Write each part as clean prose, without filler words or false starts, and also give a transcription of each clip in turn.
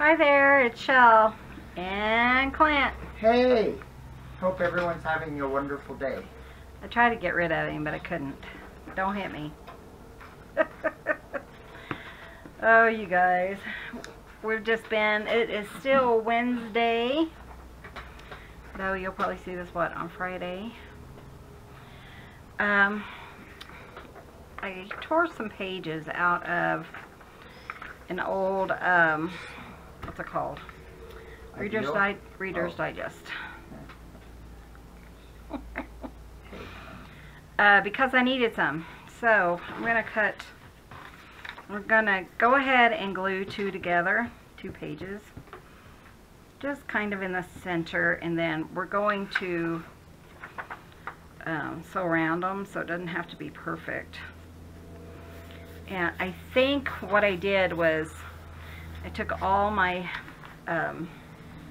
Hi there, it's Shell and Clint. Hey! Hope everyone's having a wonderful day. I tried to get rid of him, but I couldn't. Don't hit me. Oh, you guys. It is still Wednesday. Though you'll probably see this, on Friday. I tore some pages out of an old, what's it called? Reader's Digest. Because I needed some. So, we're gonna go ahead and glue two pages. Just kind of in the center, and then we're going to sew around them so it doesn't have to be perfect. And I think what I did was I took all my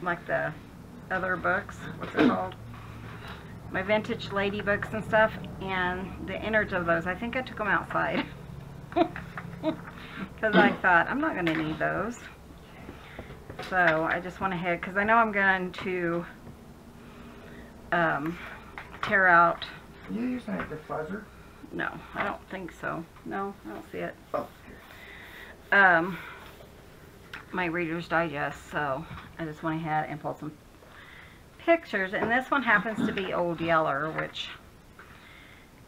like the other books, what's it called, my vintage lady books and stuff, and the innards of those, I think I took them outside because I thought I'm not going to need those. So I just went ahead, because I know I'm going to tear out. Are you using a defuzzer? No, I don't think so. No, I don't see it. Oh, here. My Reader's Digest, so I just went ahead and pulled some pictures, and this one happens to be Old Yeller, which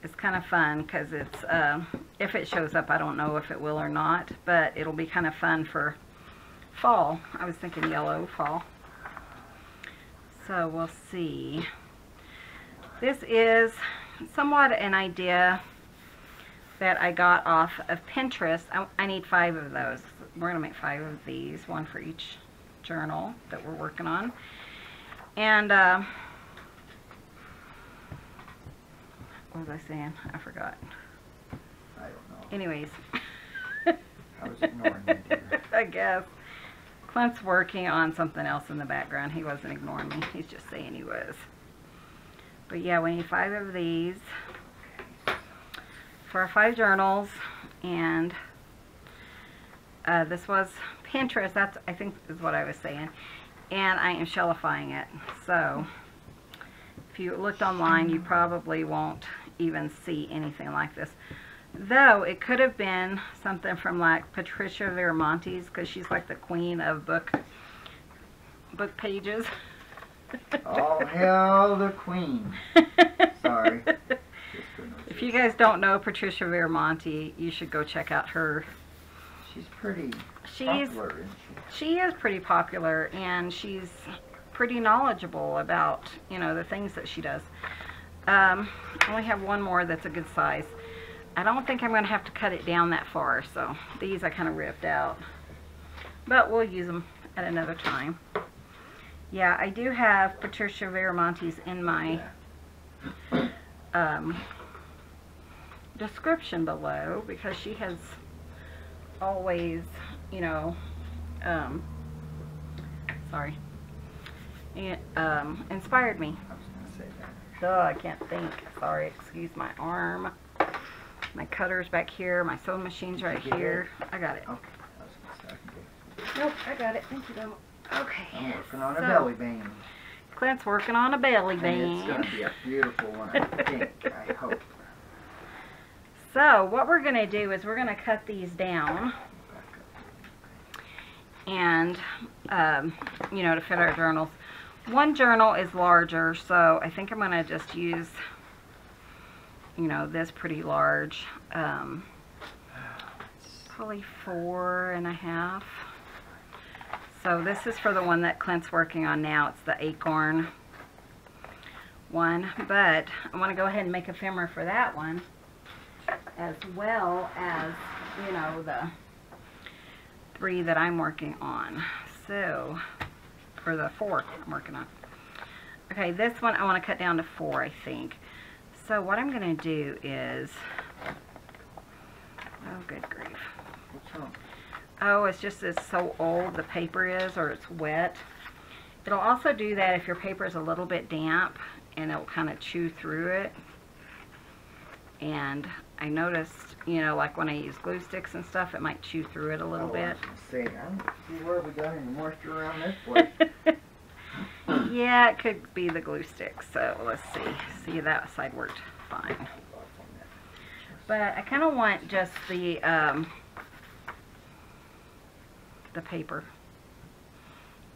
is kind of fun because it's if it shows up, I don't know if it will or not, but it'll be kind of fun for fall. I was thinking yellow fall, so we'll see. This is somewhat an idea that I got off of Pinterest. I need 5 of those. We're going to make 5 of these, one for each journal that we're working on. And, what was I saying? I forgot. I don't know. Anyways. I was ignoring you, dear. I guess. Clint's working on something else in the background. He wasn't ignoring me. He's just saying he was. But yeah, we need 5 of these for our 5 journals, and this was Pinterest. That's, I think, is what I was saying. And I am shellifying it. So if you looked online, you probably won't even see anything like this. Though it could have been something from like Patricia Viramontes, because she's like the queen of book pages. Oh, hell, the queen. Sorry. If you guys don't know Patricia Viramontes, you should go check out her. She's pretty popular, isn't she? She is pretty popular, and she's pretty knowledgeable about, you know, the things that she does. I only have one more that's a good size. I don't think I'm going to have to cut it down that far, so these I kind of ripped out. But we'll use them at another time. Yeah, I do have Patricia Viramontes in my description below, because she has always, you know, inspired me. I was going to say that. Oh, I can't think. Sorry, excuse my arm. My cutter's back here. My sewing machine's right here. I got it. Okay. I was going to say I can get it. Nope, I got it. Thank you, though. Okay. I'm working on a belly band. Clint's working on a belly band. And it's going to be a beautiful one, I think. I hope. So, what we're going to do is we're going to cut these down. And, you know, to fit our journals. One journal is larger, so I think I'm going to just use, you know, this pretty large. Probably 4.5. So this is for the one that Clint's working on now. It's the acorn one. But I want to go ahead and make a ephemera for that one, as well as, you know, the 3 that I'm working on. So, or the 4 I'm working on. Okay, this one I want to cut down to 4, I think. So what I'm going to do is, oh good grief. What's wrong? Oh, it's just it's so old, the paper is, or it's wet. It'll also do that if your paper is a little bit damp, and it'll kind of chew through it. And Yeah. I noticed, you know, like when I use glue sticks and stuff, it might chew through it a little bit. I was gonna say, I don't see where we got any moisture around this place. Yeah, it could be the glue sticks. So let's see. See, that side worked fine. But I kind of want just the paper,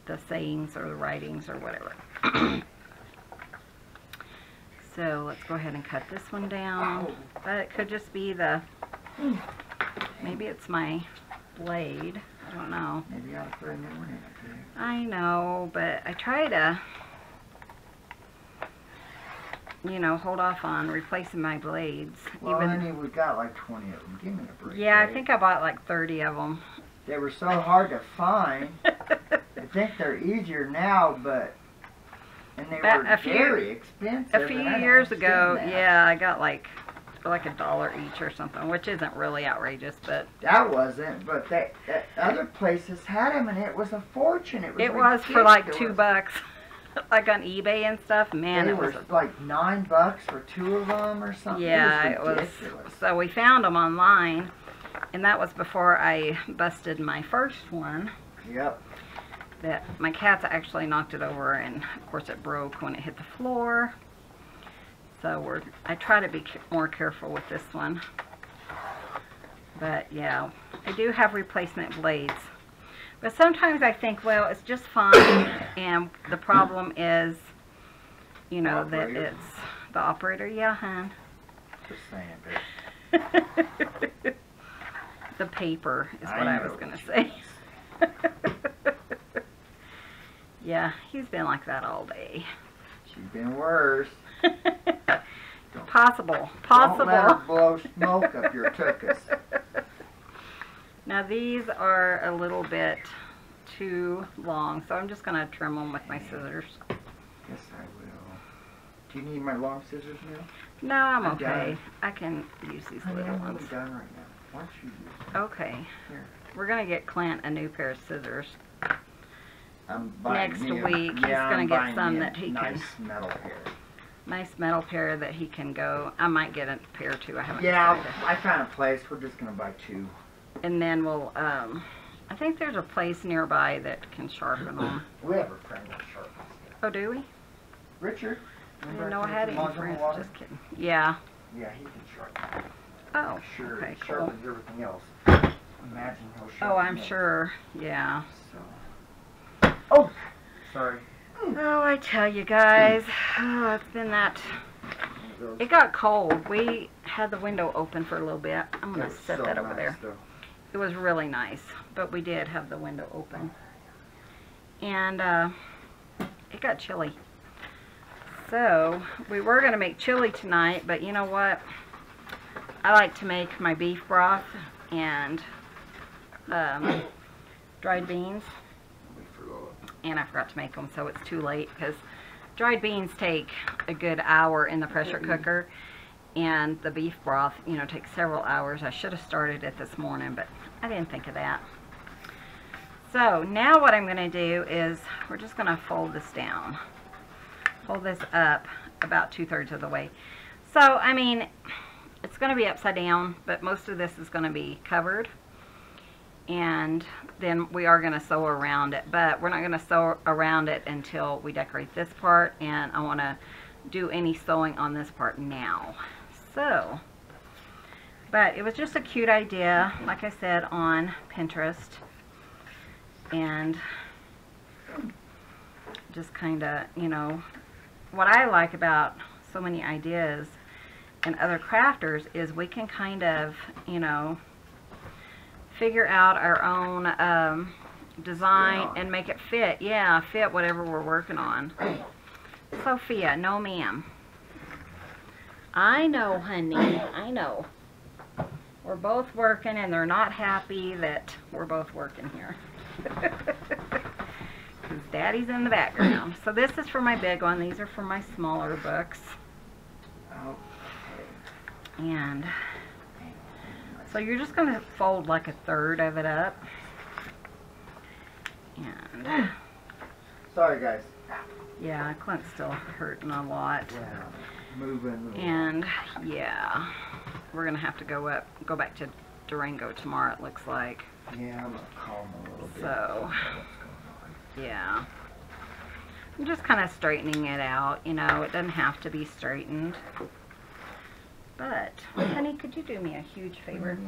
the sayings or the writings or whatever. So let's go ahead and cut this one down. But it could just be the, maybe it's my blade. I don't know. Maybe I'll put a new one in it too. I know, but I try to, you know, hold off on replacing my blades. Well, even, honey, we got like 20 of them. Give me a break. yeah, right? I think I bought like 30 of them. They were so hard to find. I think they're easier now, but and they were very expensive. A few years ago, yeah, I got like $1 each or something, which isn't really outrageous, but that wasn't. But that other places had them, and it was a fortune. It was for like $2, like on eBay and stuff. Man, they it was were like $9 for 2 of them or something. Yeah, it was ridiculous. So we found them online, and that was before I busted my first one. Yep. That my cats actually knocked it over, and of course it broke when it hit the floor. So I try to be more careful with this one. But yeah, I do have replacement blades. But sometimes I think, well, it's just fine, and the problem is, you know, that it's the operator. Yeah, hon. Just saying, bitch. The paper is what I was going to say. Yeah, he's been like that all day. She's been worse. Possible. Don't let her blow smoke up your tuchus. Now these are a little bit too long, so I'm just going to trim them with my scissors. Yes, I will. Do you need my long scissors now? No, I'm okay. Done. I can use these Honey, little I'm ones. done right now. Why don't you use them? Okay. Here. We're going to get Clint a new pair of scissors. I'm buying Next me week, he's gonna get some that he nice can. metal pair. Nice metal pair that he can go. I might get a pair too. I haven't. Yeah, decided. I found a place. We're just gonna buy 2. And then we'll. I think there's a place nearby that can sharpen them. We have a friend that sharpens it. Oh, do we? Richard. I didn't know I had any any friends. Just kidding. Yeah. Yeah, he can sharpen it. Oh. Sure, Okay. he Cool. sharpens everything else. Imagine he'll sharpen Oh, I'm it. sure. Yeah. So. Oh. Sorry. Oh, I tell you guys, oh, it's been that. It got cold. We had the window open for a little bit. I'm gonna set that over there. Though. It was really nice, but we did have the window open, and it got chilly. So we were gonna make chili tonight, but you know what? I like to make my beef broth and dried beans. And I forgot to make them, so it's too late because dried beans take a good hour in the pressure cooker, and the beef broth, you know, takes several hours. I should have started it this morning, but I didn't think of that. So now what I'm going to do is we're just going to fold this down. Fold this up about 2/3 of the way. So, I mean, it's going to be upside down, but most of this is going to be covered. And then we are going to sew around it, but we're not going to sew around it until we decorate this part, and I want to do any sewing on this part now. So, but it was just a cute idea, like I said, on Pinterest, and just kind of, you know, what I like about so many ideas and other crafters is we can kind of, you know, figure out our own design and make it fit. Yeah, fit whatever we're working on. Sophia, no ma'am. I know, honey. I know. We're both working, and they're not happy that we're both working here. Because Daddy's in the background. So this is for my big one. These are for my smaller books. And so you're just going to fold like 1/3 of it up. And sorry, guys. yeah, Clint's still hurting a lot. Yeah, moving. And yeah. we're gonna have to go back to Durango tomorrow, it looks like. Yeah, I'm gonna call him a little bit. So, yeah. I'm just kind of straightening it out, you know, it doesn't have to be straightened. But, honey, could you do me a huge favor?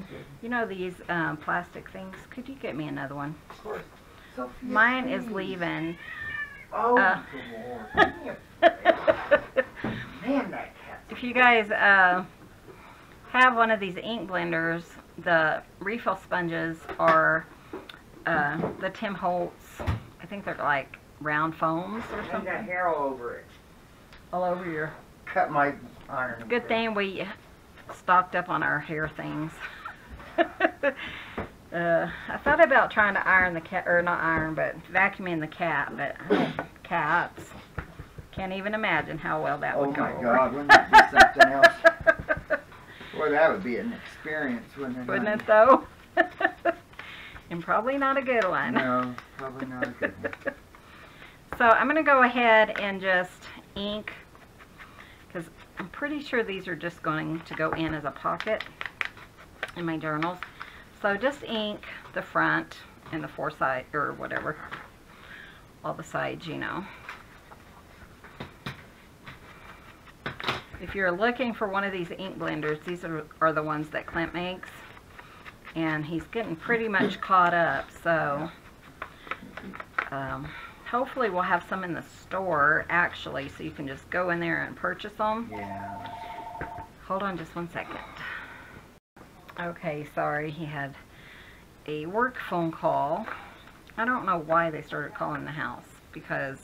You know these plastic things? Could you get me another one? Of course. Sophia, mine please. is leaving. Oh, Lord. Man, that cat. If you guys have one of these ink blenders, the refill sponges are the Tim Holtz. I think they're like round foams or And something. got hair all over it. All over your... Cut my iron. Good thing we stocked up on our hair things. I thought about trying to iron the cat, or not iron, but vacuuming the cat, but cats. Can't even imagine how well that would go. Oh my God, wouldn't that be something else? Boy, that would be an experience, wouldn't it? Wouldn't it though? And probably not a good one. No, probably not a good one. So I'm going to go ahead and just ink, because I'm pretty sure these are just going to go in as a pocket in my journals. So just ink the front and the four sides, or whatever, all the sides, you know. If you're looking for one of these ink blenders, these are the ones that Clint makes. And he's getting pretty much caught up, so hopefully we'll have some in the store, actually, so you can just go in there and purchase them. Yeah. Hold on just 1 second. Okay, sorry, he had a work phone call. I don't know why they started calling the house, because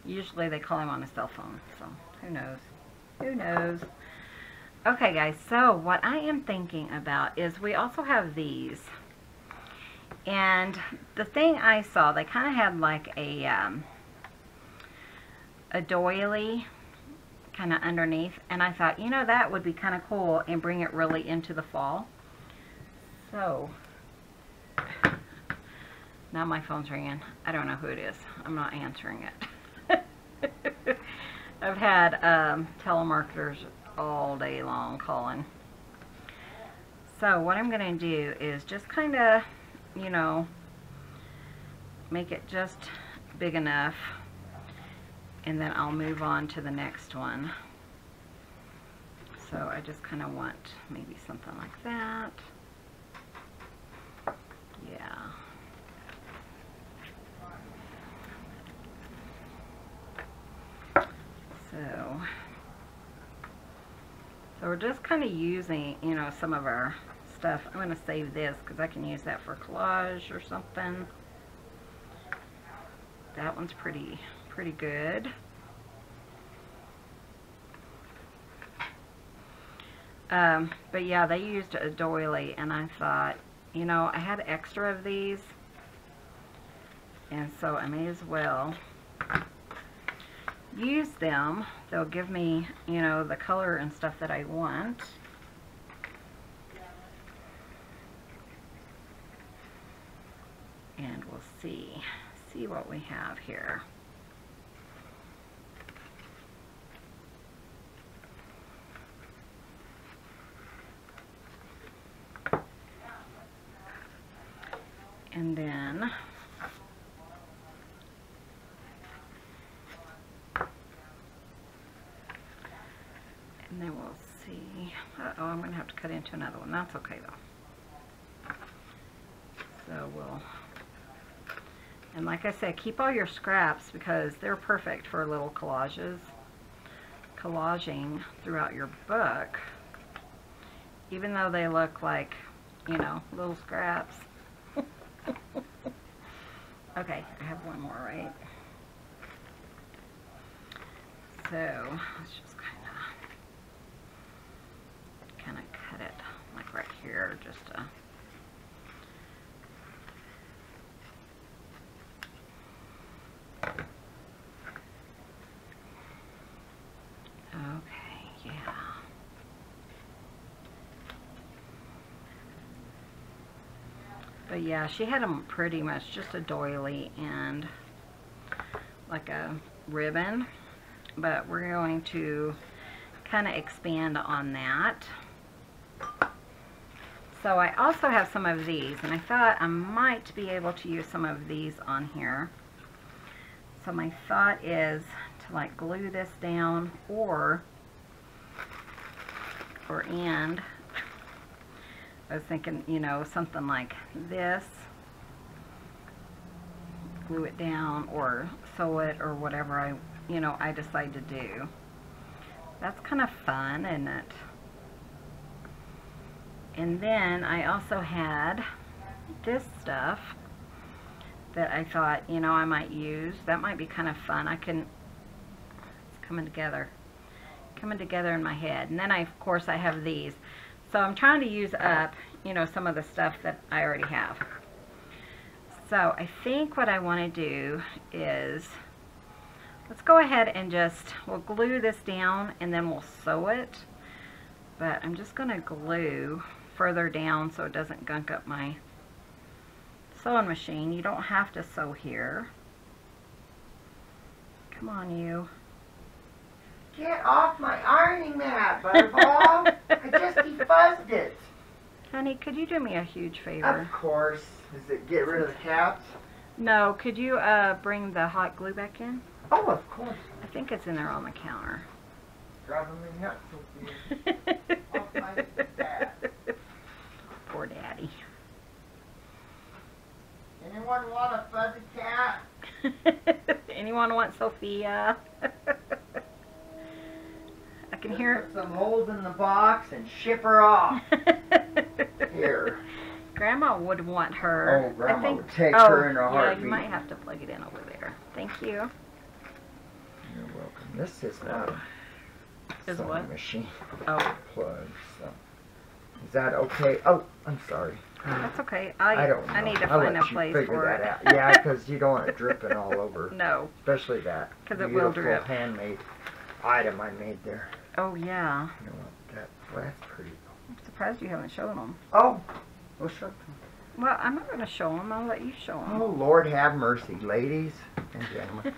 usually they call him on his cell phone, so who knows? Who knows? Okay, guys, so what I am thinking about is we also have these. And the thing I saw, they kind of had like a doily kind of underneath, and I thought, you know, that would be kind of cool and bring it really into the fall. So now my phone's ringing. I don't know who it is. I'm not answering it. I've had telemarketers all day long calling. So what I'm going to do is just kind of, you know, make it just big enough, and then I'll move on to the next one. So I just kind of want maybe something like that. Yeah. So we're just kind of using, you know, some of our stuff. I'm going to save this because I can use that for collage or something. That one's pretty good. But yeah, they used a doily, and I thought, you know, I had extra of these, and so I may as well use them. They'll give me, you know, the color and stuff that I want. And we'll see what we have here. And then we'll see. Uh-oh, I'm going to have to cut into another one. That's okay, though. So we'll... And like I said, keep all your scraps because they're perfect for little collaging throughout your book. Even though they look like, you know, little scraps. Okay, I have one more, right? So let's just kind of cut it like right here, just okay, yeah. But yeah, she had them pretty much just a doily and like a ribbon, but we're going to kind of expand on that. So I also have some of these, and I thought I might be able to use some of these on here. So my thought is to like glue this down, and I was thinking, you know, something like this, glue it down or sew it or whatever I decide to do. That's kind of fun, isn't it? And then I also had this stuff that I thought, you know, I might use. That might be kind of fun. It's coming together in my head. And then of course I have these. So I'm trying to use up, you know, some of the stuff that I already have. So I think what I want to do is, let's go ahead and we'll glue this down and then we'll sew it. But I'm just going to glue further down so it doesn't gunk up my sewing machine. You don't have to sew here. Come on, you. Get off my ironing mat, Butterball. I just defuzzed it. Honey, could you do me a huge favor? Of course. Does it get rid of the caps? No, could you bring the hot glue back in? Oh, of course. I think it's in there on the counter. Driving me nuts with you. Off my bat. Poor Daddy. Anyone want a fuzzy cat? Anyone want Sophia? I can hear put some holes in the box and ship her off. Here. Grandma would want her. Oh, Grandma would take her in a heartbeat. Yeah, you might have to plug it in over there. Thank you. You're welcome. This is a sewing machine plug. So. Is that okay? Oh, I'm sorry. That's okay. I don't know. I need to I'll find a let you place figure for that it. out. Yeah, because you don't want it dripping all over. No. Especially that Because it will drip. handmade item I made there. Oh, yeah. You know what? Well, that's pretty. I'm surprised you haven't shown them. Oh, we'll show them. Well, I'm not going to show them. I'll let you show them. Oh, Lord have mercy, ladies and gentlemen.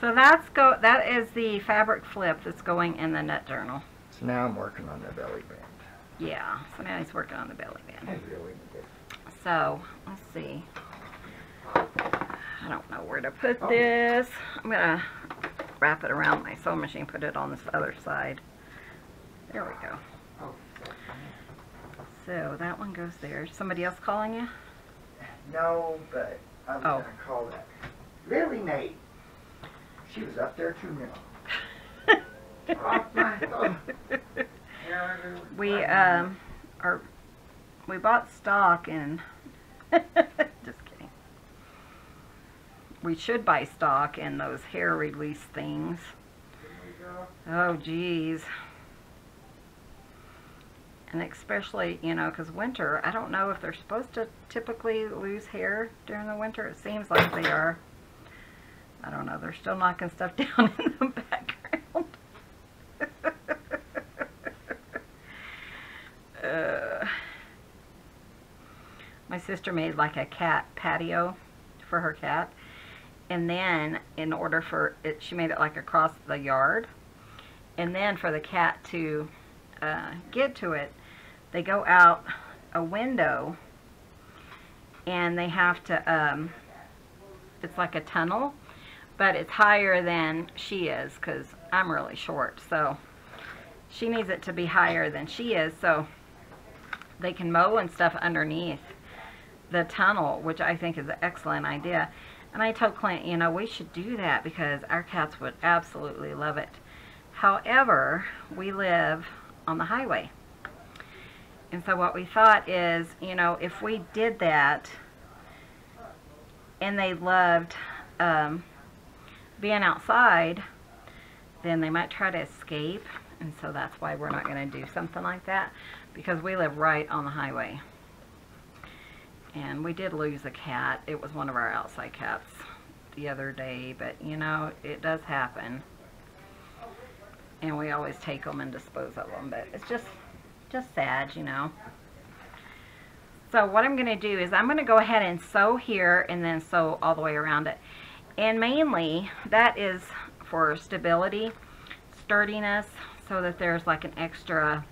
So that is the fabric flip that's going in the Nut Journal. So now I'm working on the belly band. Yeah, so now he's working on the belly band. I really need it. So, let's see. I don't know where to put this. I'm going to wrap it around my sewing machine, put it on this other side. There we go. Oh. So that one goes there. Somebody else calling you? No, but I was going to call that. Really, Nate? She was up there too now. We bought stock in just kidding. We should buy stock in those hair release things. Oh geez. And especially, you know, because winter, I don't know if they're supposed to typically lose hair during the winter. It seems like they are. I don't know. They're still knocking stuff down in the background. My sister made like a cat patio for her cat. And then in order for it, she made it like across the yard. And then for the cat to get to it, they go out a window and they have to, it's like a tunnel, but it's higher than she is because I'm really short. So she needs it to be higher than she is so they can mow and stuff underneath the tunnel, which I think is an excellent idea. And I told Clint, you know, we should do that because our cats would absolutely love it. However, we live on the highway. And so what we thought is, you know, if we did that and they loved being outside, then they might try to escape. And so that's why we're not going to do something like that, because we live right on the highway. And we did lose a cat. It was one of our outside cats the other day, but you know, it does happen. And we always take them and dispose of them, but it's just sad, you know. So what I'm going to do is I'm going to go ahead and sew here and then sew all the way around it. And mainly that is for stability, sturdiness, so that there's like an extra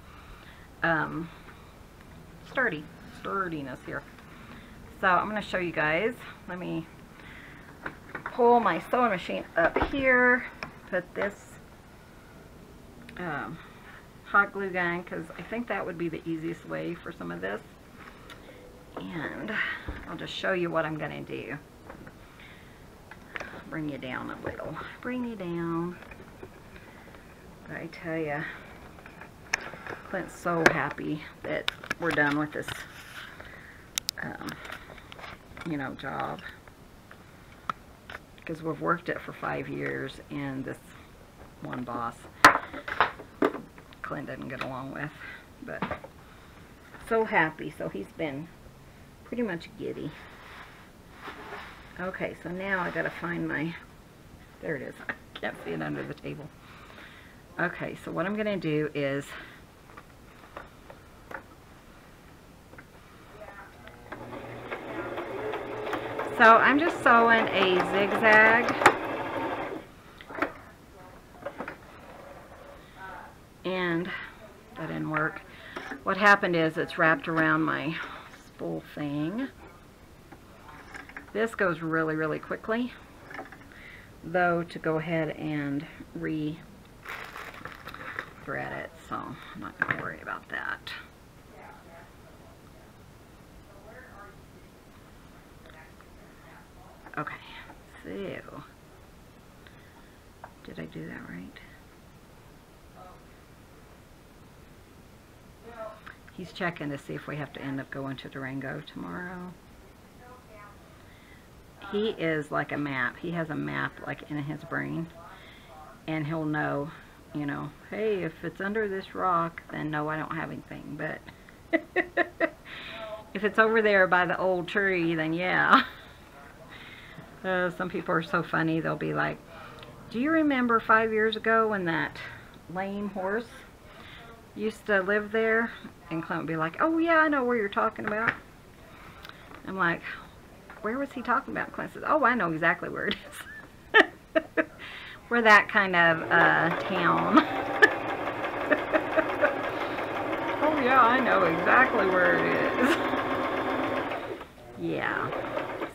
sturdiness here. So I'm going to show you guys. Let me pull my sewing machine up here, put this hot glue gun, because I think that would be the easiest way for some of this. And I'll just show you what I'm going to do. Bring you down a little. Bring you down. But I tell you, Clint's so happy that we're done with this, you know, job. Because we've worked it for 5 years, and this one boss Clint didn't get along with. But so happy. So he's been pretty much giddy. Okay, so now I gotta find my, there it is. I can't see it under the table. Okay, so what I'm gonna do is, so I'm just sewing a zigzag, and that didn't work. What happened is it's wrapped around my spool thing. This goes really, really quickly, though, to go ahead and re-thread it, so I'm not going to worry about that. Okay, so, did I do that right? He's checking to see if we have to end up going to Durango tomorrow. He is like a map. He has a map like in his brain, and he'll know, you know, hey, if it's under this rock, then no, I don't have anything. But if it's over there by the old tree, then yeah. Some people are so funny. They'll be like, do you remember 5 years ago when that lame horse used to live there? And Clint would be like, oh yeah, I know where you're talking about. I'm like, where was he talking about? Clint says, oh, I know exactly where it is. We're that kind of town. Oh yeah, I know exactly where it is. Yeah.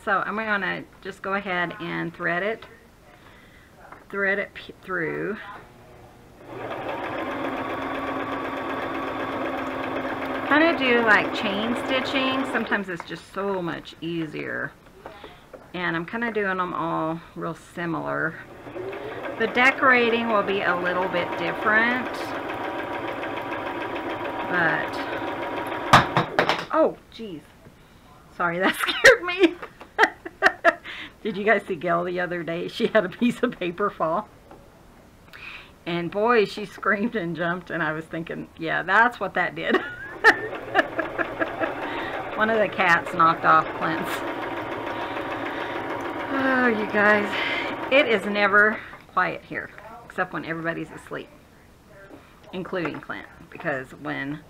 So I'm going to just go ahead and thread it through. Kind of do like chain stitching. Sometimes it's just so much easier. And I'm kind of doing them all real similar. The decorating will be a little bit different. But, oh, geez. Sorry, that scared me. Did you guys see Gayle the other day? She had a piece of paper fall. And boy, she screamed and jumped, and I was thinking, yeah, that's what that did. One of the cats knocked off Clint's. Oh, you guys, it is never quiet here, except when everybody's asleep, including Clint, because when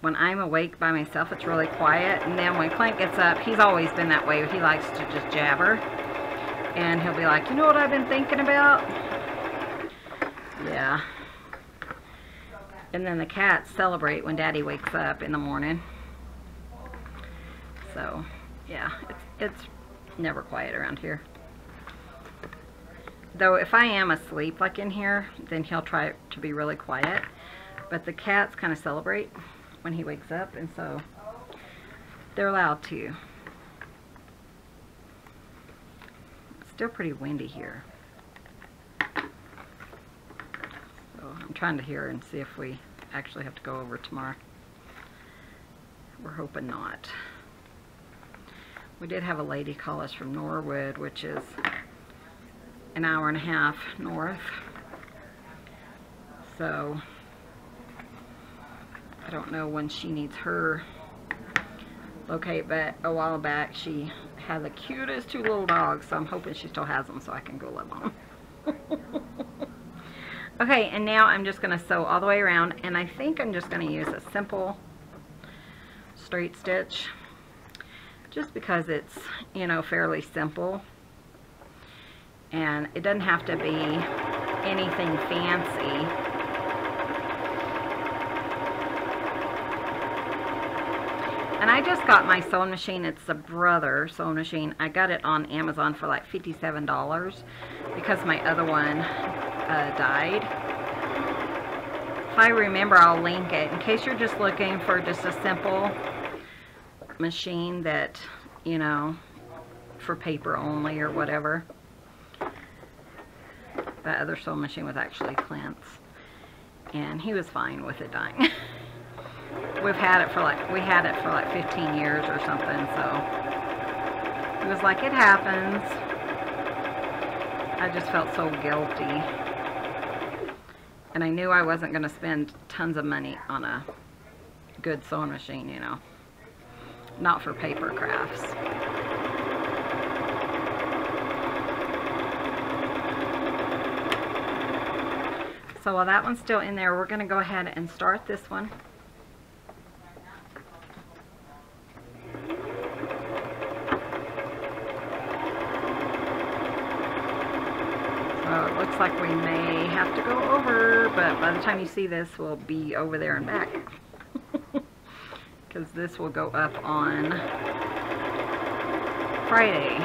I'm awake by myself, it's really quiet, and then when Clint gets up, he's always been that way. He likes to just jabber, and he'll be like, you know what I've been thinking about? Yeah. And then the cats celebrate when Daddy wakes up in the morning. So, yeah, it's never quiet around here. Though if I am asleep like in here, then he'll try to be really quiet. But the cats kind of celebrate when he wakes up, and so they're allowed to. It's still pretty windy here. So I'm trying to hear and see if we actually have to go over tomorrow. We're hoping not. We did have a lady call us from Norwood, which is an hour and a half north. So I don't know when she needs her locate, but a while back she had the cutest 2 little dogs, so I'm hoping she still has them so I can go live on them. Okay, and now I'm just going to sew all the way around, and I think I'm just going to use a simple straight stitch, just because it's, you know, fairly simple, and it doesn't have to be anything fancy. And I just got my sewing machine. It's a Brother sewing machine. I got it on Amazon for like $57 because my other one died. If I remember, I'll link it in case you're just looking for just a simple machine that, you know, for paper only or whatever. That other sewing machine was actually Clint's, and he was fine with it dying. We had it for like 15 years or something, so he was like, it happens. I just felt so guilty. And I knew I wasn't going to spend tons of money on a good sewing machine, you know. Not for paper crafts. So while that one's still in there, we're going to go ahead and start this one. So it looks like we may have to go over, but by the time you see this, we'll be over there and back. Because this will go up on Friday.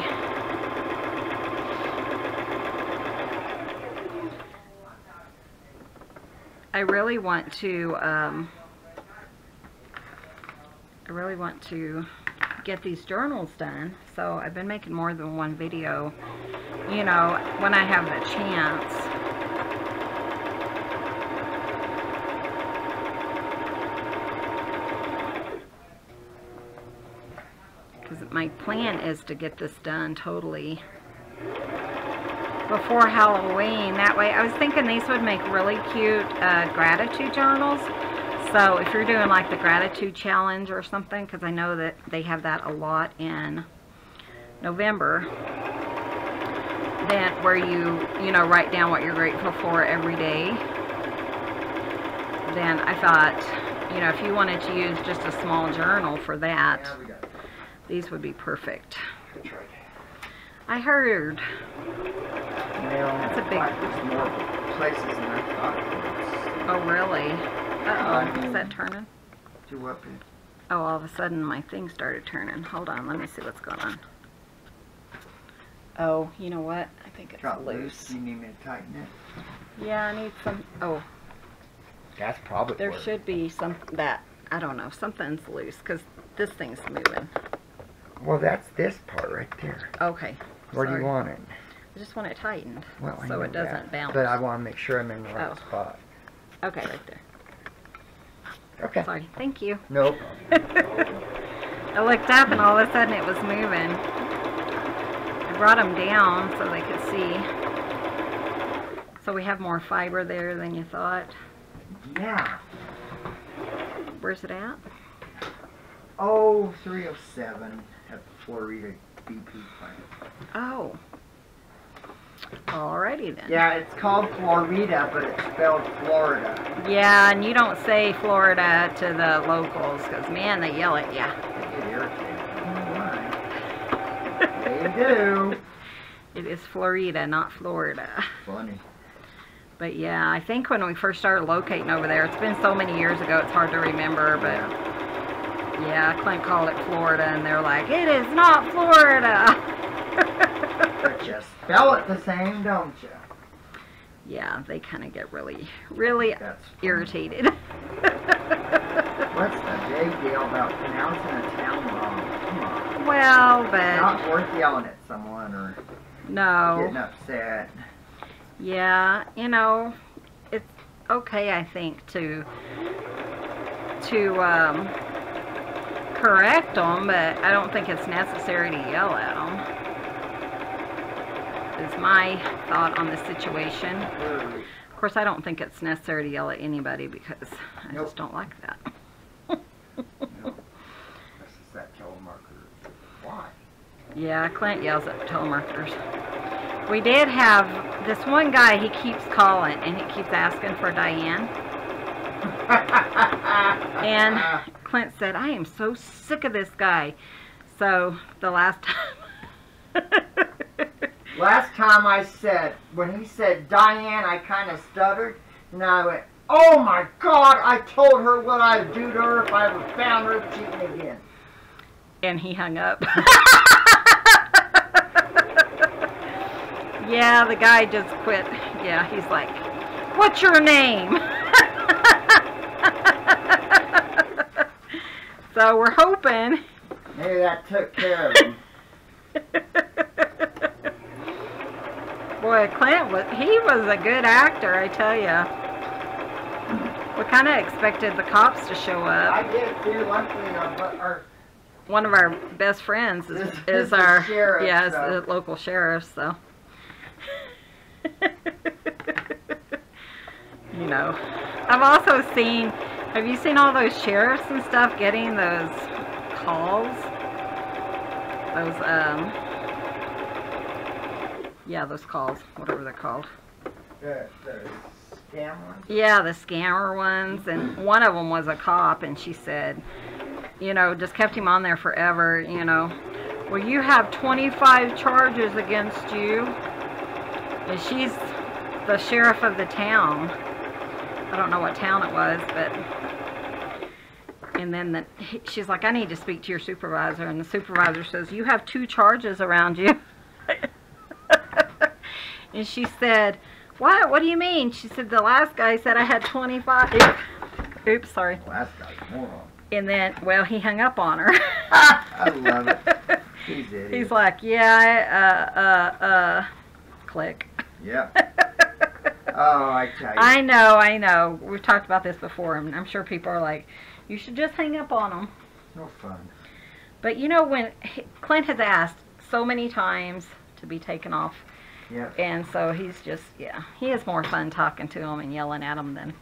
I really want to get these journals done, so I've been making more than one video, you know, when I have the chance. Because my plan is to get this done totally before Halloween. That way, I was thinking these would make really cute gratitude journals. So if you're doing like the gratitude challenge or something, because I know that they have that a lot in November, then where you know, write down what you're grateful for every day. Then I thought, you know, if you wanted to use just a small journal for that, these would be perfect. I heard. That's a big. There's more places than I thought it was. Oh really? Uh-oh, is that turning? Do up here. Oh, all of a sudden my thing started turning. Hold on, let me see what's going on. Oh, you know what? I think it's loose. You need me to tighten it? Yeah, I need some. Oh. That's probably there should be some that, I don't know, something's loose because this thing's moving. Well, that's this part right there. Okay. Where do you want it? I just want it tightened, well, so it doesn't bounce. But I want to make sure I'm in the right spot. Okay, right there. Okay. Sorry. Thank you. Nope. I looked up and all of a sudden it was moving. I brought them down so they could see. So we have more fiber there than you thought. Yeah. Where's it at? Oh, 307 at the Florida BP plant. Oh. Alrighty then. Yeah, it's called Florida, but it's spelled Florida. Yeah, and you don't say Florida to the locals, because, man, they yell at you. They get irritated. They do. It is Florida, not Florida. Funny. But, yeah, I think when we first started locating over there, it's been so many years ago, it's hard to remember, but, yeah, Clint called it Florida, and they're like, it is not Florida. But you spell it the same, don't you? Yeah, they kind of get really, really irritated. What's the big deal about pronouncing a town wrong? Come on. Well, but... It's not worth yelling at someone or getting upset. Yeah, you know, it's okay, I think, to correct them, but I don't think it's necessary to yell at them. Is my thought on the situation. Of course, I don't think it's necessary to yell at anybody because I just don't like that. Nope. This is that telemarketer. Why? Yeah, Clint yells at telemarketers. We did have this one guy, he keeps calling and he keeps asking for Diane. And Clint said, I am so sick of this guy. So the last time... Last time I said, when he said Diane, I kind of stuttered. And I went, oh my God, I told her what I'd do to her if I ever found her cheating again. And he hung up. Yeah, the guy just quit. Yeah, he's like, what's your name? So we're hoping. Maybe that took care of him. Boy, Clint he was a good actor, I tell ya. We kind of expected the cops to show up. I did too. Luckily, one of our best friends is our sheriff, yeah, is so. the local sheriff, so. You know, I've also seen, have you seen all those sheriffs and stuff getting those calls? Those, yeah, those calls, whatever they're called. The scam ones? Yeah, the scammer ones, and one of them was a cop, and she said, you know, just kept him on there forever, you know. Well, you have 25 charges against you. And she's the sheriff of the town. I don't know what town it was, but... And then she's like, I need to speak to your supervisor. And the supervisor says, you have 2 charges around you. And she said, what? What do you mean? She said, the last guy said I had 25. Oops, sorry. The last guy's a moron. And then, well, he hung up on her. I love it. He's idiot. He's like, yeah, click. Yep. Oh, I tell you. I know. We've talked about this before, and I'm sure people are like, you should just hang up on them. No fun. But you know, when Clint has asked so many times to be taken off, yep. And so he's just, yeah, he has more fun talking to him and yelling at him than,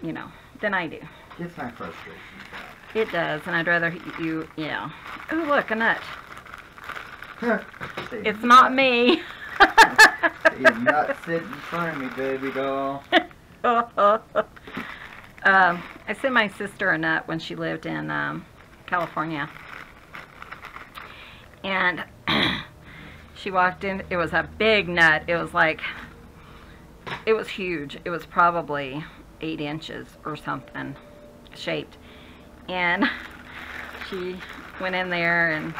you know, than I do. Gets my frustration out. It does, and I'd rather you, yeah. Ooh, look, a nut. It's not me. You're not sitting in front of me, baby doll. I sent my sister a nut when she lived in California. And she walked in, it was a big nut. It was like, it was huge. It was probably 8 inches or something shaped. And she went in there and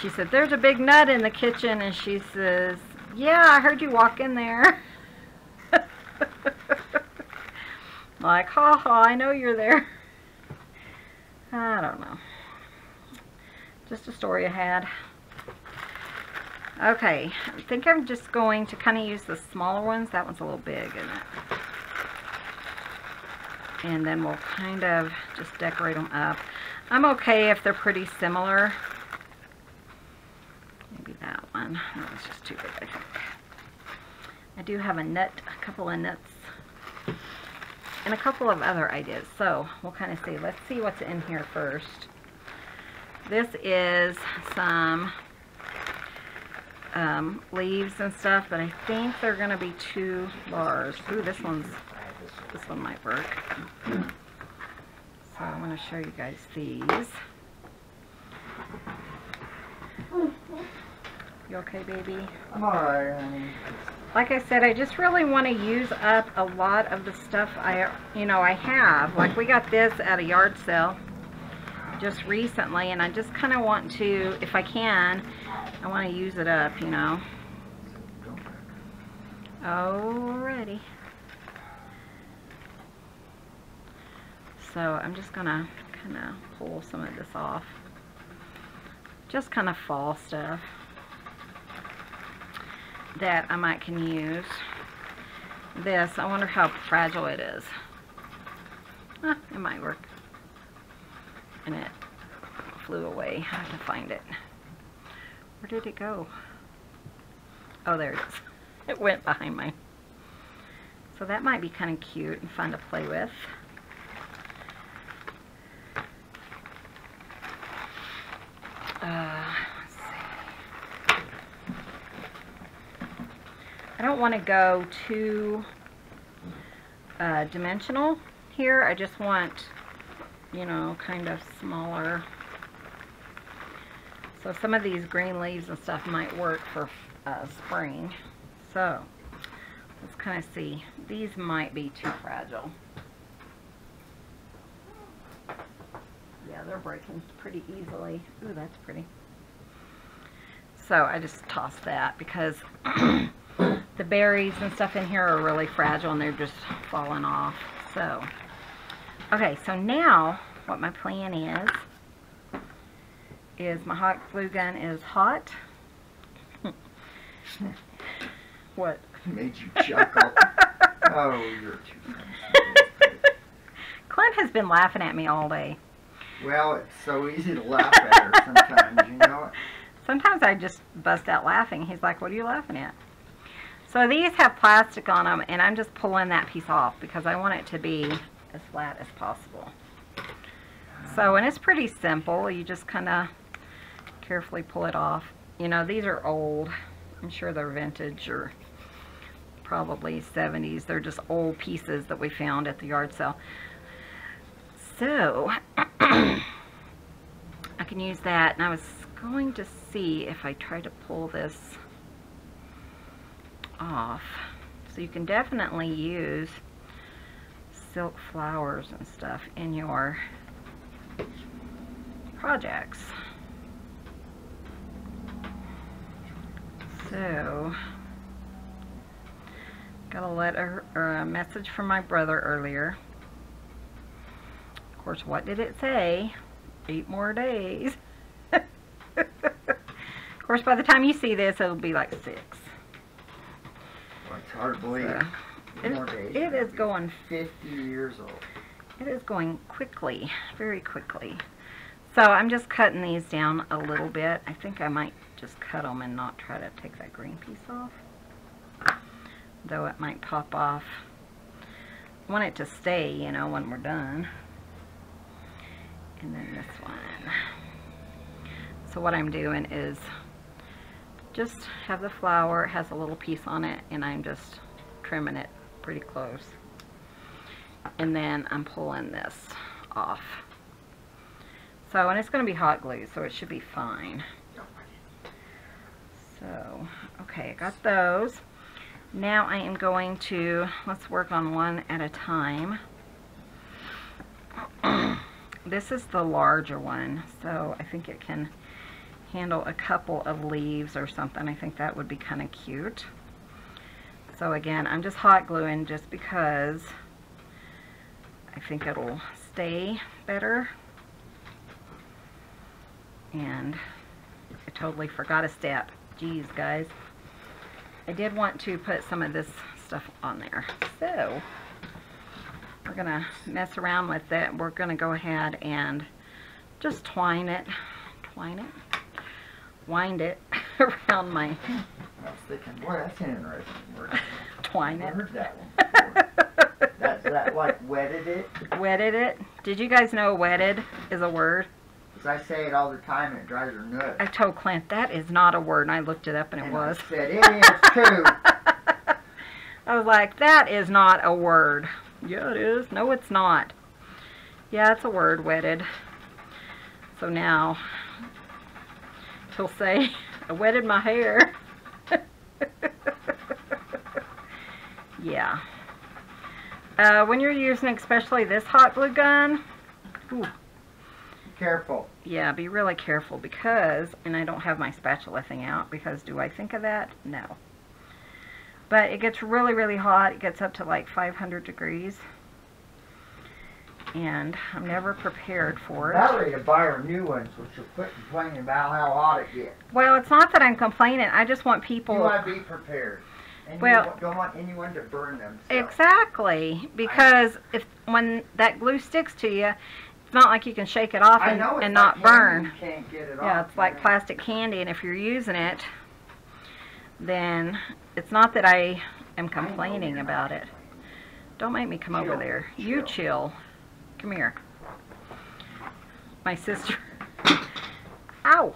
she said, there's a big nut in the kitchen. And she says, yeah, I heard you walk in there. Like, ha ha, I know you're there. I don't know. Just a story I had. Okay, I think I'm just going to kind of use the smaller ones. That one's a little big, isn't it? And then we'll kind of just decorate them up. I'm okay if they're pretty similar. Maybe that one. That was just too big, I think. I do have a couple of nuts, and a couple of other ideas. So we'll kind of see. Let's see what's in here first. This is some leaves and stuff, but I think they're going to be 2 bars. Ooh, this one might work. So I'm going to show you guys these. You okay, baby? I'm alright, honey. Like I said, I just really want to use up a lot of the stuff I have. Like, we got this at a yard sale just recently, and I just kind of want to, if I can, I want to use it up, you know. Alrighty. So I'm just gonna kind of pull some of this off. Just kind of fall stuff that I might can use. This, I wonder how fragile it is. It might work. And it flew away. I have to find it. Where did it go? Oh, there it is. It went behind mine. So that might be kind of cute and fun to play with. Let's see. I don't want to go too dimensional here. I just want, you know, kind of smaller. So some of these green leaves and stuff might work for spring. So let's kind of see. These might be too fragile. Yeah, they're breaking pretty easily. Ooh, that's pretty. So I just tossed that because the berries and stuff in here are really fragile and they're just falling off. So, okay, so now what my plan is my hot glue gun is hot. What? Made you chuckle. Oh, you're too funny. Clint has been laughing at me all day. Well, it's so easy to laugh at her sometimes, you know it? Sometimes I just bust out laughing. He's like, what are you laughing at? So these have plastic on them, and I'm just pulling that piece off because I want it to be as flat as possible. So, and it's pretty simple. You just kind of carefully pull it off. You know, these are old. I'm sure they're vintage or probably 70s. They're just old pieces that we found at the yard sale. So, I can use that. And I was going to see if I try to pull this off. So you can definitely use silk flowers and stuff in your projects. So, got a letter or a message from my brother earlier. Of course, what did it say? 8 more days. Of course, by the time you see this, it'll be like 6. Well, it's hard to believe. So, more days. It is going 50 years old. It is going quickly, very quickly. So I'm just cutting these down a little bit. I think I might just cut them and not try to take that green piece off, though it might pop off. I want it to stay, you know, when we're done. And then this one. So what I'm doing is just have the flower, it has a little piece on it, and I'm just trimming it pretty close. And then I'm pulling this off. So, and it's going to be hot glue, so it should be fine. So, okay, I got those. Now I am going to, let's work on one at a time. This is the larger one, so I think it can handle a couple of leaves or something. I think that would be kind of cute. So again, I'm just hot gluing just because I think it'll stay better. And I totally forgot a step. Geez, guys. I did want to put some of this stuff on there. So, we're going to mess around with it. We're going to go ahead and just wind it around my... I was thinking, boy, that's an interesting word. Twine it. I heard that one before. That like wetted it? Wetted it? Did you guys know wetted is a word? Because I say it all the time and it drives her nuts. I told Clint that is not a word, and I looked it up and it was. I said, it is too. I was like, that is not a word. Yeah, it is. No, it's not. Yeah, it's a word, wetted. So now, he'll say, I wetted my hair. Yeah. When you're using especially this hot glue gun, ooh, careful. Yeah, be really careful because, and I don't have my spatula thing out because do I think of that? No. But it gets really, really hot. It gets up to like 500 degrees. And I'm never prepared for it. Valerie to buy her new one so she'll quit complaining about how hot it gets. Well, it's not that I'm complaining. I just want people... You want to be prepared. And well, you don't want anyone to burn themselves. Exactly. Because when that glue sticks to you, it's not like you can shake it off and not burn. You can't get it yeah, off, it's like plastic candy, and if you're using it, then it's not that I am complaining about it. Don't make me come over there. You chill. Come here. My sister. Ow!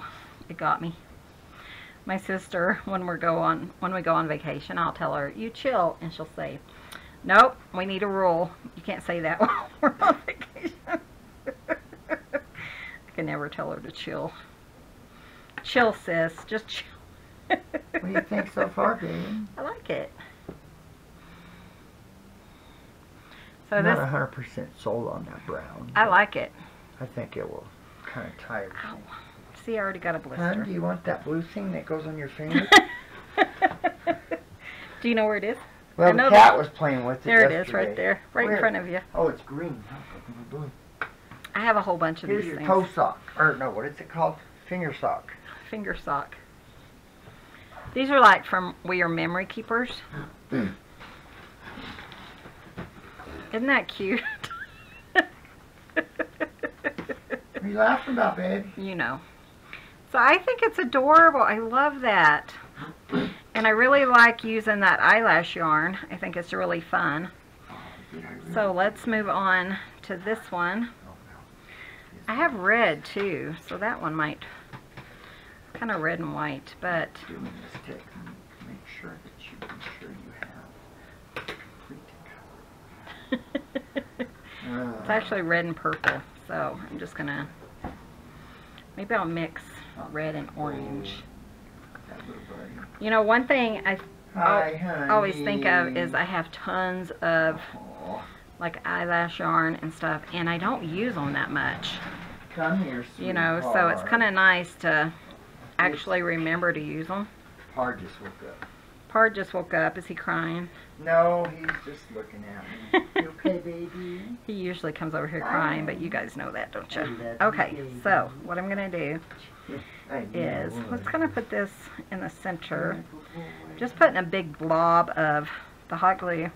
It got me. My sister, when we go on vacation, I'll tell her, you chill, and she'll say, nope, we need a rule. You can't say that while we're on vacation. I can never tell her to chill. Chill, sis. Just chill. What do you think so far, Gayle? I like it. So I'm not 100% sold on that brown. I like it. I think it will kind of tie everything. Ow. See, I already got a blister. Hon, do you want that blue thing that goes on your finger? Do you know where it is? Well, the cat was playing with it yesterday. There it is, right there. Right in front of you. Oh, it's green. Blue. I have a whole bunch of Here's these your things. toe sock. Or, no, what is it called? Finger sock. Finger sock. These are like from We Are Memory Keepers. Isn't that cute? What are you laughing about, babe? You know. So I think it's adorable. I love that. And I really like using that eyelash yarn. I think it's really fun. So let's move on to this one. I have red too, so that one might kind of red and white, but Doing this tick, make sure that you have complete color. it's actually red and purple. So I'm just gonna, maybe I'll mix red and orange. That little buddy. You know, one thing I Hi, honey. always think of is I have tons of like eyelash yarn and stuff, and I don't use them that much. Come here, sweetheart. You know, so it's kind of nice to actually remember to use them. Pard just woke up. Pard just woke up. Is he crying? No, he's just looking at me. You okay, baby? He usually comes over here crying, but you guys know that, don't you? Okay, so what I'm going to do is, let's kind of put this in the center. Just putting a big blob of the hot glue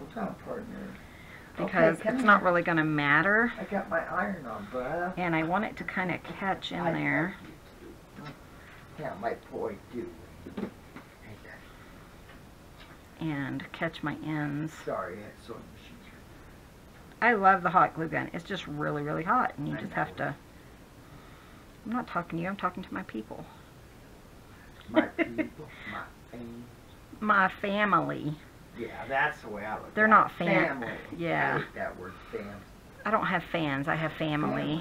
because it's not really going to matter. I got my iron on, bud. And I want it to kind of catch in there. Yeah, my boy do. And catch my ends. Sorry, I sewing machine. I love the hot glue gun. It's just really, really hot, and you just have to. I'm not talking to you. I'm talking to my people. My people, my family. My family. Yeah, that's the way I look. They're at not it. fam. Family. Yeah. I hate that word, fam. I don't have fans. I have family.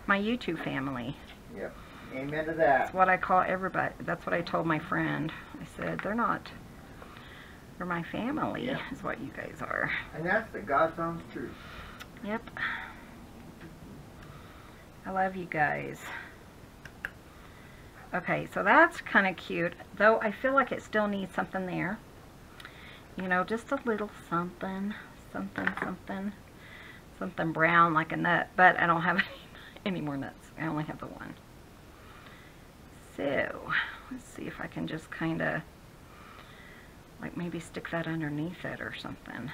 My YouTube family. Yep. Amen to that. That's what I call everybody. That's what I told my friend. I said, they're not. They're my family, Yep. is what you guys are. And that's the God's honest truth. Yep. I love you guys. Okay, so that's kind of cute, though I feel like it still needs something there. You know, just a little something, something brown like a nut, but I don't have any more nuts. I only have the one. So, let's see if I can just kind of, like maybe stick that underneath it or something.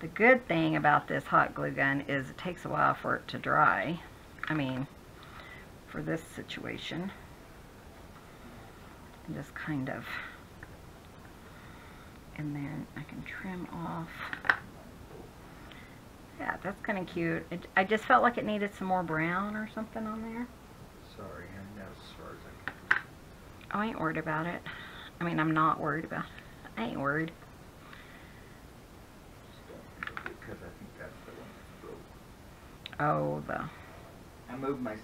The good thing about this hot glue gun is it takes a while for it to dry. I mean, for this situation. And just kind of, and then I can trim off. Yeah, that's kind of cute. I just felt like it needed some more brown or something on there. Sorry, honey, that was as far as I can. Oh, I ain't worried about it. I mean, I'm not worried about it. I ain't worried. Because I think that's the one that broke. Oh, I moved my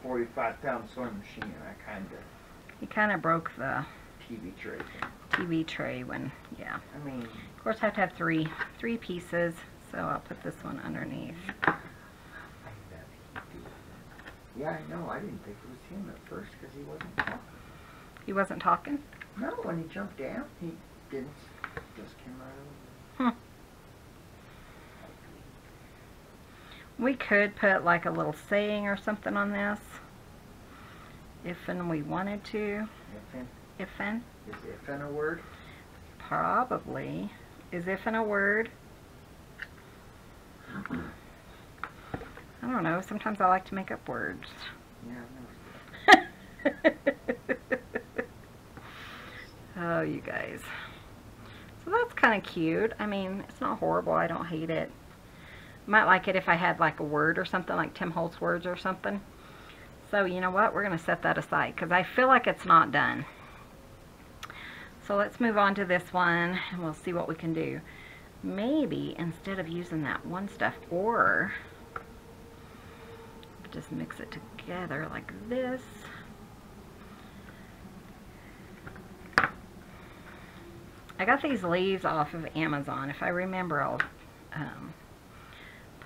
45-pound sewing machine and I kind of... he kind of broke the TV tray thing. TV tray when, yeah. I mean... Of course, I have to have three pieces, so I'll put this one underneath. Yeah, I know. I didn't think it was him at first because he wasn't talking. He wasn't talking? No, when he jumped down, he didn't. Just came right over. We could put like a little saying or something on this, if and we wanted to. If and? Is if and a word? Probably. Is if and a word? I don't know. Sometimes I like to make up words. Yeah, I know. Oh, you guys. So that's kind of cute. I mean, it's not horrible. I don't hate it. Might like it if I had like a word or something, like Tim Holtz words or something. So you know what? We're going to set that aside because I feel like it's not done. So let's move on to this one and we'll see what we can do. Maybe instead of using that one stuff, or just mix it together like this. I got these leaves off of Amazon. If I remember, I'll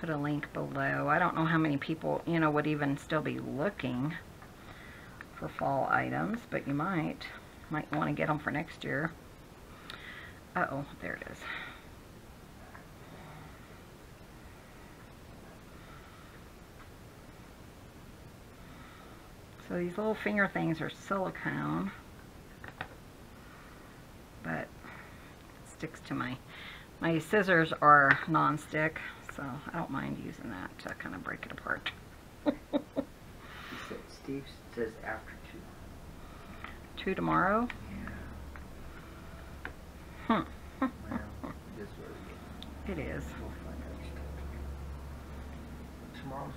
put a link below. I don't know how many people, you know, would even still be looking for fall items, but you might want to get them for next year. Uh-oh, there it is. So these little finger things are silicone, but it sticks to my scissors are non-stick, so I don't mind using that to kind of break it apart. Steve says after 2. 2 tomorrow? Yeah. Well, this it is. We'll find out.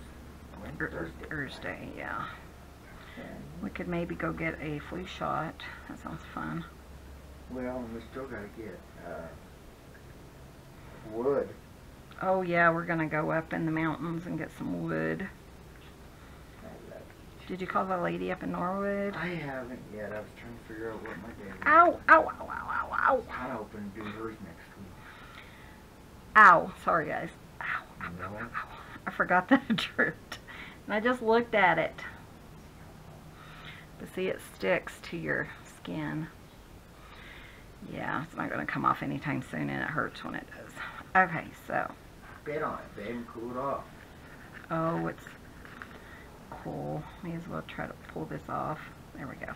Tomorrow's Thursday, yeah. We could maybe go get a flu shot. That sounds fun. Well, we still got to get wood. Oh yeah, we're gonna go up in the mountains and get some wood. Did you call the lady up in Norwood? I haven't yet. I was trying to figure out what my day was. Ow, ow, ow, ow, ow, ow. I'm hoping to do hers next week. Ow, sorry guys. Ow, ow, No. ow, ow. I forgot that it dripped. And I just looked at it. But see, it sticks to your skin. Yeah, it's not going to come off anytime soon, and it hurts when it does. Okay, so. Spit on it, babe, and cool it off. Oh, it's cool. May as well try to pull this off. There we go.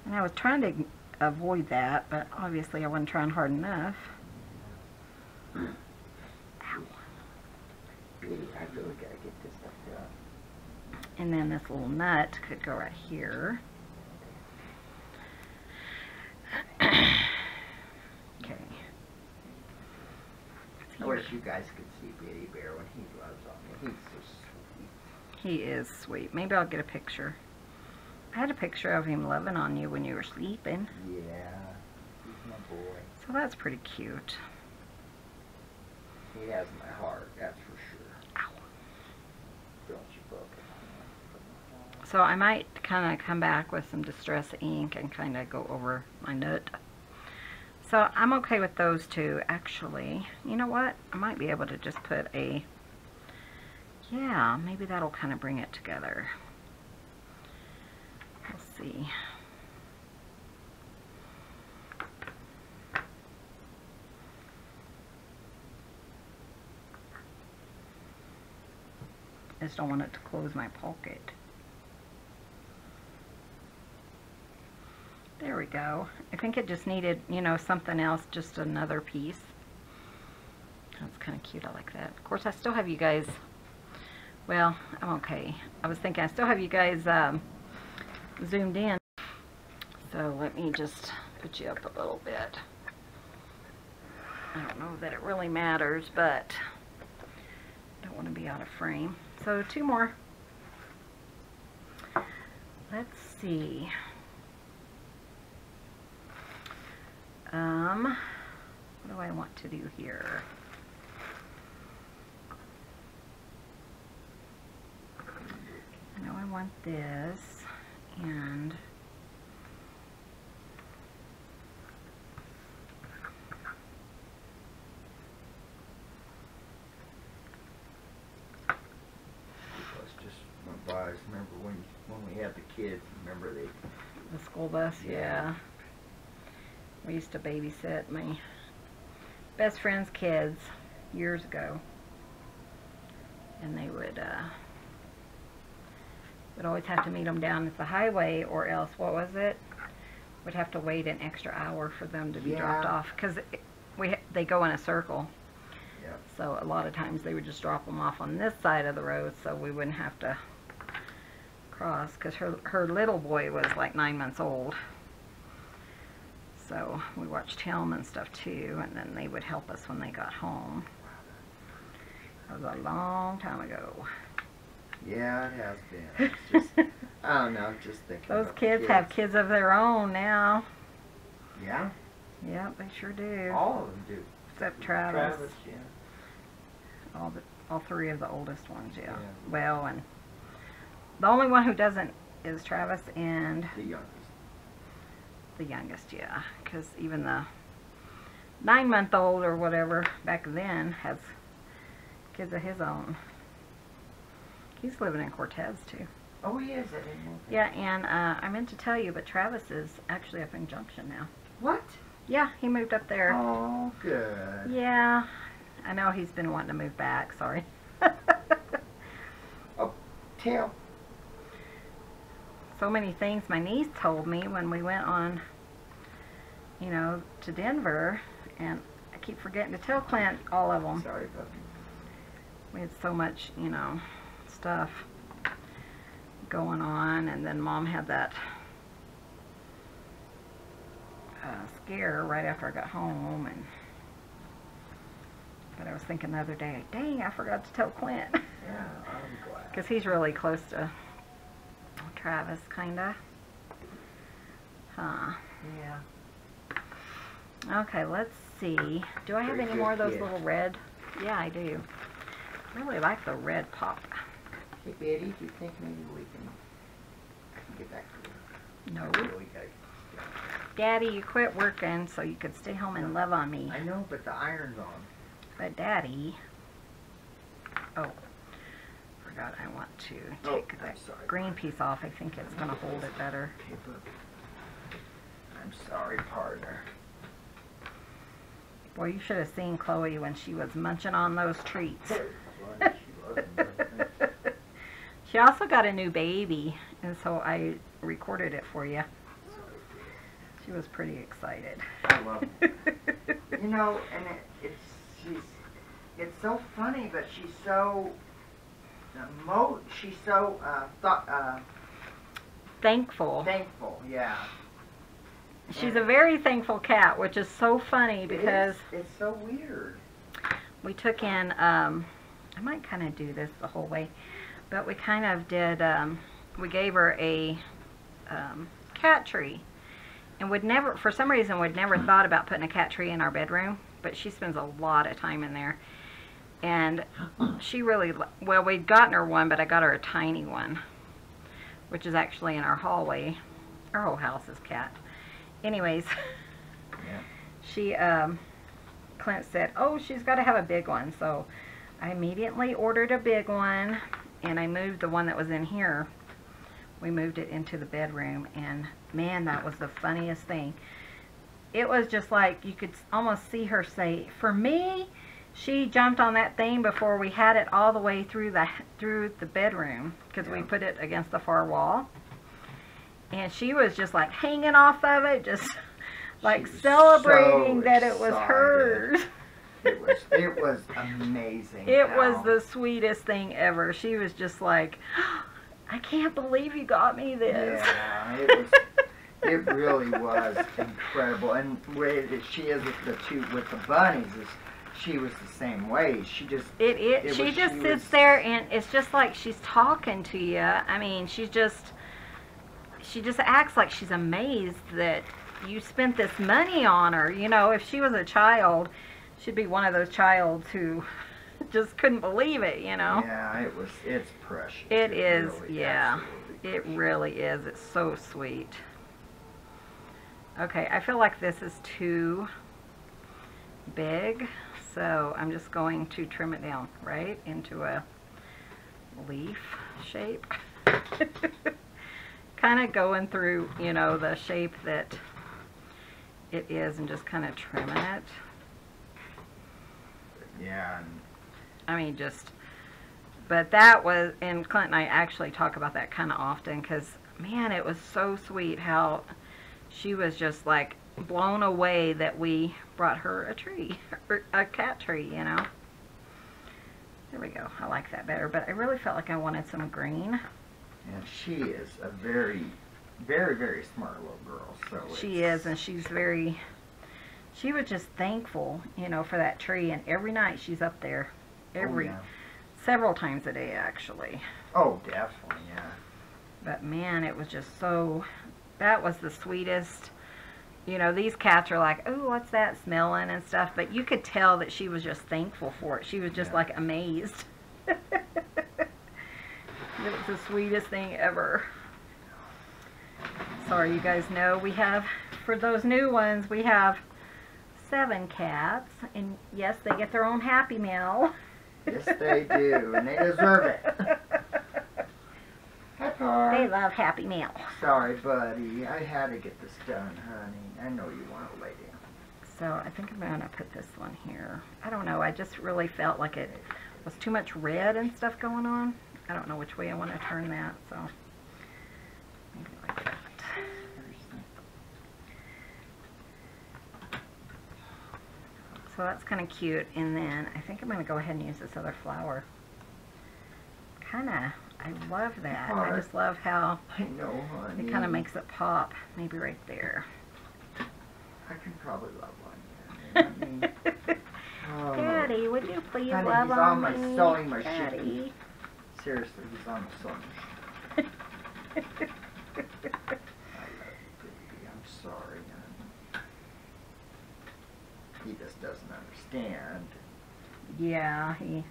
And I was trying to avoid that, but obviously I wasn't trying hard enough. Ow. I really gotta get this stuff done. And then this little nut could go right here. Okay. I wish you guys could see Bitty Bear when he loves on me. He's so sweet. He is sweet. Maybe I'll get a picture. I had a picture of him loving on you when you were sleeping. Yeah, he's my boy. So that's pretty cute. He has my heart, that's for sure. Ow. Don't you book it. So I might kind of come back with some Distress ink and kind of go over my nut. So I'm okay with those two, actually. You know what? I might be able to just put a, yeah, maybe that'll kind of bring it together. We'll see. I just don't want it to close my pocket. There we go. I think it just needed, you know, something else, just another piece. That's kind of cute. I like that. Of course, I still have you guys, well, I'm okay. I was thinking I still have you guys zoomed in. So let me just put you up a little bit. I don't know that it really matters, but I don't want to be out of frame. So 2 more. Let's see. What do I want to do here? I know I want this, and Remember when we had the kids, remember the school bus? Yeah. We used to babysit my best friend's kids years ago, and they would always have to meet them down at the highway, or else, what was it? We'd have to wait an extra hour for them to be dropped off, because they go in a circle. Yeah. So a lot of times they would just drop them off on this side of the road, so we wouldn't have to cross, because her little boy was like 9 months old. So we watched him and stuff too, and then they would help us when they got home. That was a long time ago. Yeah, it has been. It's just, I don't know, just thinking. Those kids have kids of their own now. Yeah? Yeah, they sure do. All of them do. Except Travis. Travis, yeah. All 3 of the oldest ones, yeah. Yeah. Well, and the only one who doesn't is Travis and The youngest. the youngest, yeah. Because even the 9-month-old or whatever back then has kids of his own. He's living in Cortez too. Oh, he is. I didn't know that. Yeah, and I meant to tell you, but Travis is actually up in Junction now. What? Yeah, he moved up there. Oh, good. Yeah, I know he's been wanting to move back. Sorry. Oh, tail. So many things my niece told me when we went on, you know, to Denver, and I keep forgetting to tell Clint all of them. Sorry, puppy. We had so much, you know, stuff going on, and then Mom had that scare right after I got home, and but I was thinking the other day, dang, I forgot to tell Clint. Yeah, I'm glad. Because he's really close to Travis, kinda. Huh. Yeah. Okay, let's see. Do I have Very any more of those good. little red? Yeah, I do. I really like the red pop. Hey, Betty, do you think maybe we can get back to work? No. Really gotta- Daddy, you quit working so you could stay home and love on me. I know, but the iron's on. But Daddy... Oh. Forgot I want to take I'm that sorry. green piece off. I think it's going to hold it better. Paper. I'm sorry, partner. Boy, you should have seen Chloe when she was munching on those treats. She also got a new baby, and so I recorded it for you. She was pretty excited. I love it. You know, and it's so funny, but she's so Thankful. thankful. Yeah. She's a very thankful cat, which is so funny because it's so weird. we took in, I might kind of do this the whole way, but we kind of did, we gave her a cat tree. And would never, for some reason, would never thought about putting a cat tree in our bedroom, but she spends a lot of time in there. And she really, well, we'd gotten her one, but I got her a tiny one, which is actually in our hallway. Our whole house is cat. Anyways, Yeah. she, Clint said, oh, she's got to have a big one. So I immediately ordered a big one, and I moved the one that was in here. We moved it into the bedroom, and man, that was the funniest thing. It was just like you could almost see her say, for me, she jumped on that thing before we had it all the way through the bedroom, because we put it against the far wall. And she was just like hanging off of it, just like celebrating that it was hers. It was amazing. It was the sweetest thing ever. She was just like, I can't believe you got me this. Yeah, it really was incredible. And the way that she is with the bunnies she was the same way. She just sits there and it's just like she's talking to you. I mean, she just acts like she's amazed that you spent this money on her. You know, if she was a child, she'd be one of those childs who just couldn't believe it, you know. Yeah, it's precious. It is, really, yeah. It really is. It's so sweet. Okay, I feel like this is too big, so I'm just going to trim it down, right, into a leaf shape. Kind of going through, you know, the shape that it is and just kind of trimming it. Yeah. I mean, but that was, and Clint and I actually talk about that kind of often because, man, it was so sweet how she was just like blown away that we brought her a tree, or a cat tree, you know. There we go. I like that better, but I really felt like I wanted some green. And she is a very, very, very smart little girl. So she is, and she was just thankful, you know, for that tree, and every night she's up there, several times a day, actually. Oh, definitely, yeah. But man, it was just so, that was the sweetest. You know, these cats are like, oh, what's that smelling and stuff, but you could tell that she was just thankful for it. She was just like amazed. It was the sweetest thing ever. Sorry, you guys know we have, for those new ones, we have 7 cats, and yes, they get their own Happy Meal. Yes, they do, and they deserve it. Hi, They love Happy Meal. Sorry, buddy. I had to get this done, honey. I know you want to lay down. So I think I'm going to put this one here. I don't know. I just really felt like it was too much red and stuff going on. I don't know which way I want to turn that, so maybe like that. So that's kind of cute. And then I think I'm going to go ahead and use this other flower. I love that. I just love how I know, honey. it kind of makes it pop. Maybe right there. I can probably love on you. Oh, Daddy, would you please honey, love he's on on my me? sewing machine. Daddy. Seriously, he's on the sewing machine. I love you, baby. I'm sorry, honey. He just doesn't understand. Yeah, He's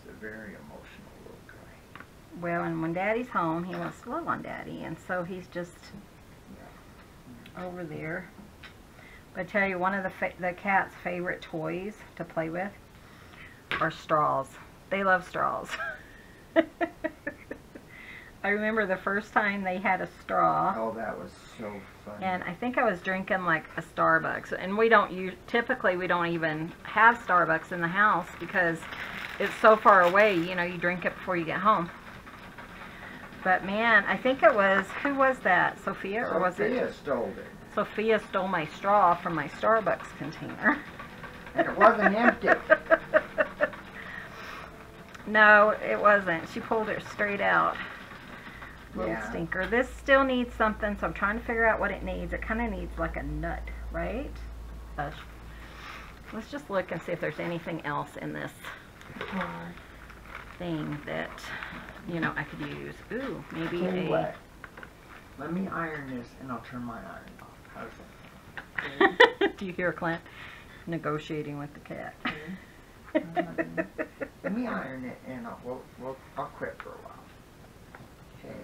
a very emotional little guy. well, and when Daddy's home, he wants to love on Daddy, and so he's just over there. But I tell you, one of the cat's favorite toys to play with are straws. They love straws. I remember the first time they had a straw. Oh, that was so funny. And I think I was drinking like a Starbucks. And we don't typically we don't even have Starbucks in the house because it's so far away. You know, you drink it before you get home. But man, I think it was, who was that? Sophia? Or was it? Sophia stole it. Sophia stole my straw from my Starbucks container. And it wasn't empty. No, it wasn't. She pulled it straight out. Little Yeah. stinker. This still needs something, so I'm trying to figure out what it needs. It kind of needs like a nut, right? Let's just look and see if there's anything else in this thing that, you know, I could use. Ooh, maybe Tell you a... what, let me iron this and I'll turn my iron off. How's that? Do you hear Clint negotiating with the cat? Let me iron it and I'll quit for a while. Okay.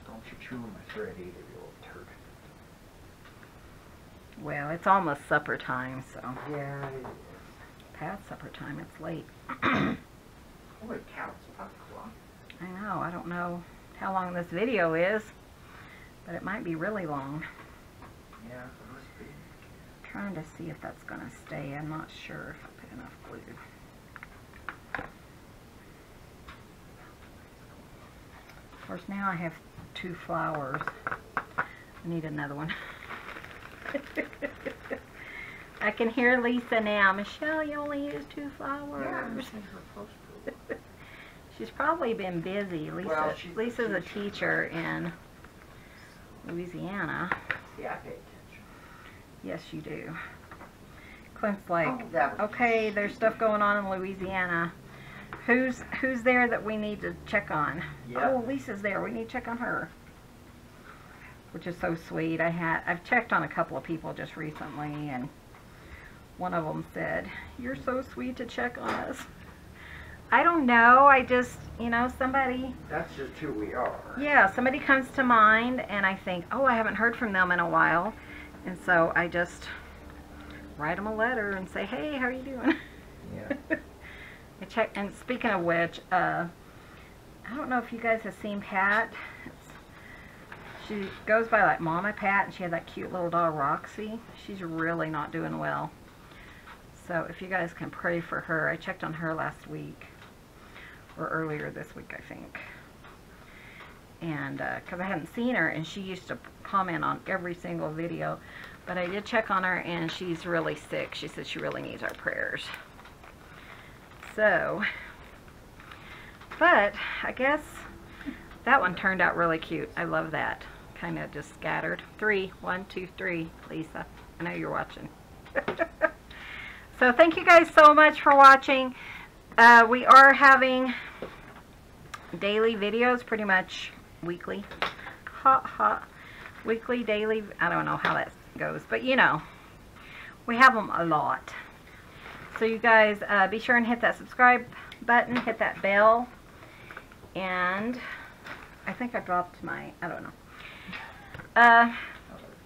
Don't you chew my thread either, you old turd. Well, it's almost supper time, so... Yeah, it is. Past supper time, it's late. Holy cow, it's 5 o'clock. I know, I don't know how long this video is, but it might be really long. Yeah, it must be. Trying to see if that's going to stay. I'm not sure if I put enough glue. Of course, now I have 2 flowers. I need another one. I can hear Lisa now. Michelle, you only used 2 flowers. Yeah, I'm seeing her post for She's probably been busy. Lisa's a teacher in Louisiana. See, I pay attention. Yes, you do. Clint's like, Oh, okay, there's stuff going on in Louisiana. Who's there that we need to check on? Yep. Oh, Lisa's there. We need to check on her. Which is so sweet. I've checked on a couple of people just recently, and one of them said, "You're so sweet to check on us." I don't know. I just, you know, somebody... That's just who we are. Yeah, somebody comes to mind, and I think, oh, I haven't heard from them in a while. And so I just write them a letter and say, hey, how are you doing? Yeah. I check, and speaking of which, I don't know if you guys have seen Pat. She goes by like Mama Pat, and she had that cute little dog Roxy. She's really not doing well. So if you guys can pray for her. I checked on her last week, or earlier this week, I think. And because I hadn't seen her, and she used to comment on every single video. But I did check on her, and she's really sick. She said she really needs our prayers. So, but I guess that one turned out really cute. I love that. Kind of just scattered. 3, 1, 2, 3, Lisa. I know you're watching. So thank you guys so much for watching. We are having daily videos, pretty much weekly. Weekly, daily, I don't know how that goes, but you know, we have them a lot. So you guys be sure and hit that subscribe button, hit that bell, and I think I dropped my, I don't know.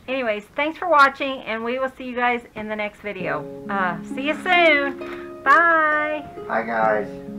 Anyways, thanks for watching, and we will see you guys in the next video. See you soon. Bye. Hi, guys.